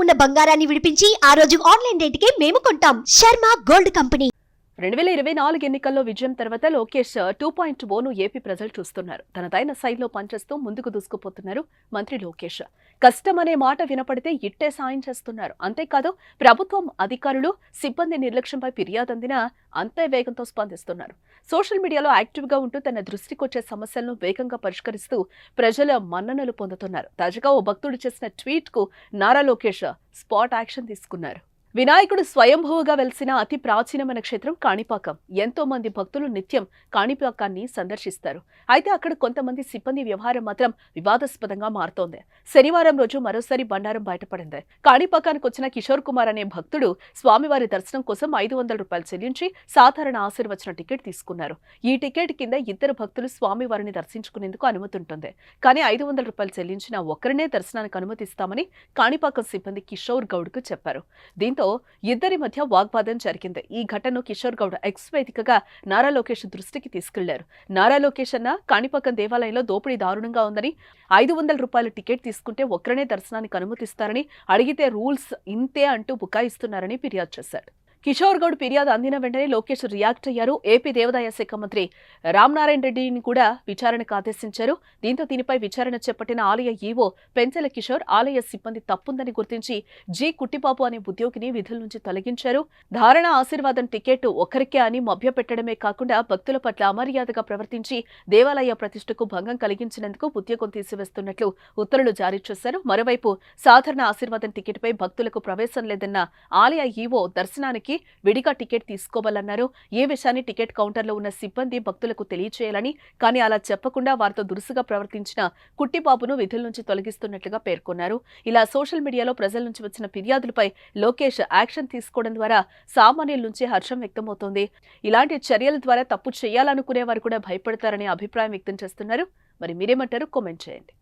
ఉన్న బంగారాన్ని విడిపించి ఆ రోజు ఆన్లైన్ రేటుకే మేము కొంటాం. Sharma gold company. 2024 ఎన్నికల్లో విజయం తర్వాత లోకేష్ 2.0ను ఏపీ ప్రజలు చూస్తున్నారు. తనదైన శైలిలో పనిచేస్తూ ముందుకు దూసుకుపోతున్నారు మంత్రి లోకేష్. కష్టం అనే మాట వినపడితే ఇట్టే సాయం చేస్తున్నారు. అంతేకాదు ప్రభుత్వం అధికారులు సిబ్బంది నిర్లక్ష్యంపై ఫిర్యాదు అందినా అంతే వేగంతో స్పందిస్తున్నారు. సోషల్ మీడియాలో యాక్టివ్గా ఉంటూ తన దృష్టికొచ్చే సమస్యలను వేగంగా పరిష్కరిస్తూ ప్రజల మన్ననలు పొందుతున్నారు. తాజాగా ఓ భక్తుడు చేసిన ట్వీట్కు నారా లోకేష్ స్పాట్ యాక్షన్ తీసుకున్నారు. వినాయకుడు స్వయంభూగా వెలిసిన అతి ప్రాచీనమైన క్షేత్రం కాణిపాకం. ఎంతో మంది భక్తులు నిత్యం కాణిపాకాన్ని సందర్శిస్తారు. అయితే అక్కడ కొంతమంది సిబ్బంది వ్యవహారం మాత్రం వివాదాస్పదంగా మారుతోంది. శనివారం రోజు మరోసారి బండారం బయటపడింది. కాణిపాకానికి వచ్చిన కిషోర్ కుమార్ అనే భక్తుడు స్వామివారి దర్శనం కోసం 500 రూపాయలు చెల్లించి సాధారణ ఆశీర్వచన టికెట్ తీసుకున్నారు. ఈ టికెట్ కింద ఇద్దరు భక్తులు స్వామివారిని దర్శించుకునేందుకు అనుమతి ఉంటుంది. కానీ 500 రూపాయలు చెల్లించిన ఒక్కరినే దర్శనానికి అనుమతిస్తామని కాణిపాకం సిబ్బంది కిషోర్ గౌడ్కు చెప్పారు. దీంతో ఇద్దరి మధ్య వాగ్వాదం జరిగింది. ఈ ఘటనను కిషోర్ గౌడ్ ఎక్స్ వేదికగా నారా లోకేష్ దృష్టికి తీసుకెళ్లారు. నారా లోకేష్ అన్న కాణిపాకం దేవాలయంలో దోపిడీ దారుణంగా ఉందని, 500 రూపాయల టికెట్ తీసుకుంటే ఒక్కరనే దర్శనానికి అనుమతిస్తారని, అడిగితే రూల్స్ ఇంతే అంటూ బుకాయిస్తున్నారని ఫిర్యాదు చేశారు. కిషోర్ గౌడ్ ఫిర్యాదు అందిన వెంటనే లోకేష్ రియాక్ట్ అయ్యారు. ఏపీ దేవాదాయ శాఖ మంత్రి రామనారాయణ రెడ్డిని కూడా విచారణకు ఆదేశించారు. దీంతో దీనిపై విచారణ చేపట్టిన ఆలయ ఈవో పెంచెల కిషోర్ ఆలయ సిబ్బంది తప్పుందని గుర్తించి జి కుట్టిబాబు అనే ఉద్యోగిని విధుల నుంచి తొలగించారు. ధారణ ఆశీర్వాదం టికెట్ ఒకరికే అని మభ్యపెట్టడమే కాకుండా భక్తుల పట్ల అమర్యాదగా ప్రవర్తించి దేవాలయ ప్రతిష్టకు భంగం కలిగించినందుకు ఉద్యోగం తీసివేస్తున్నట్లు ఉత్తర్వులు జారీ చేశారు. మరోవైపు సాధారణ ఆశీర్వాదం టికెట్పై భక్తులకు ప్రవేశం లేదన్న ఆలయ ఈవో దర్శనానికి విడిగా టికెట్ తీసుకోవాలన్నారు. ఈ విషయాన్ని టికెట్ కౌంటర్లో ఉన్న సిబ్బంది భక్తులకు తెలియచేయాలని, కానీ అలా చెప్పకుండా వారితో దురుసుగా ప్రవర్తించిన కుట్టిబాబును విధుల నుంచి తొలగిస్తున్నట్లుగా పేర్కొన్నారు. ఇలా సోషల్ మీడియాలో ప్రజల నుంచి వచ్చిన ఫిర్యాదులపై లోకేష్ యాక్షన్ తీసుకోవడం ద్వారా సామాన్యుల నుంచి హర్షం వ్యక్తమవుతోంది. ఇలాంటి చర్యల ద్వారా తప్పు చేయాలనుకునే వారు కూడా భయపడతారనే అభిప్రాయం వ్యక్తం చేస్తున్నారు. మరి మీరేమంటారు? కామెంట్ చేయండి.